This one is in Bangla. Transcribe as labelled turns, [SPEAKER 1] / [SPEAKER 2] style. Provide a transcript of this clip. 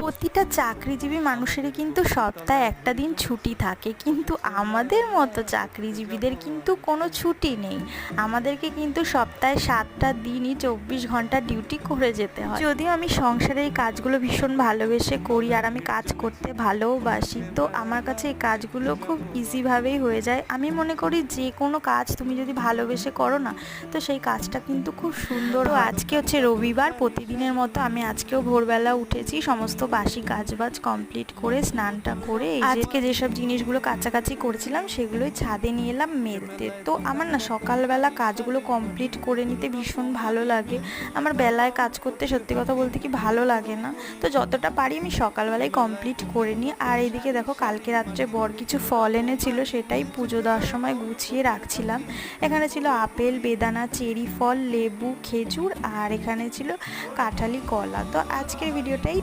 [SPEAKER 1] প্রতিটা চাকরিজীবী মানুষেরই কিন্তু সপ্তাহে একটা দিন ছুটি থাকে, কিন্তু আমাদের মতো চাকরিজীবীদের কিন্তু কোনো ছুটি নেই। আমাদেরকে কিন্তু সপ্তাহে 7টা দিনই 24 ঘন্টা ডিউটি করে যেতে হয়। যদিও আমি সংসারের এই কাজগুলো ভীষণ ভালোবেসে করি আর আমি কাজ করতে ভালোবাসি, তো আমার কাছে এই কাজগুলো খুব ইজিভাবেই হয়ে যায়। আমি মনে করি যে কোনো কাজ তুমি যদি ভালোবেসে করো না, তো সেই কাজটা কিন্তু খুব সুন্দর। তো আজকে হচ্ছে রবিবার, প্রতিদিনের মতো আমি আজকেও ভোরবেলা উঠেছি, সমস্ত বাসি কাজবাজ কমপ্লিট করে স্নানটা করে আজকে যেসব জিনিসগুলো কাছাকাছি করেছিলাম সেগুলোই ছাদে নিয়ে এলাম মেলতে। তো আমার না সকালবেলা কাজগুলো কমপ্লিট করে নিতে ভীষণ ভালো লাগে। আমার বেলায় কাজ করতে সত্যি কথা বলতে কি ভালো লাগে না, তো যতটা পারি আমি সকালবেলায় কমপ্লিট করে নিই। আর এদিকে দেখো, কালকে রাত্রে বর কিছু ফল এনেছিল, সেটাই পুজো দেওয়ার সময় গুছিয়ে রাখছিলাম। এখানে ছিল আপেল, বেদানা, চেরি ফল, লেবু, খেজুর, আর এখানে ছিল কাঁঠালি কলা। তো আজকের ভিডিওটাই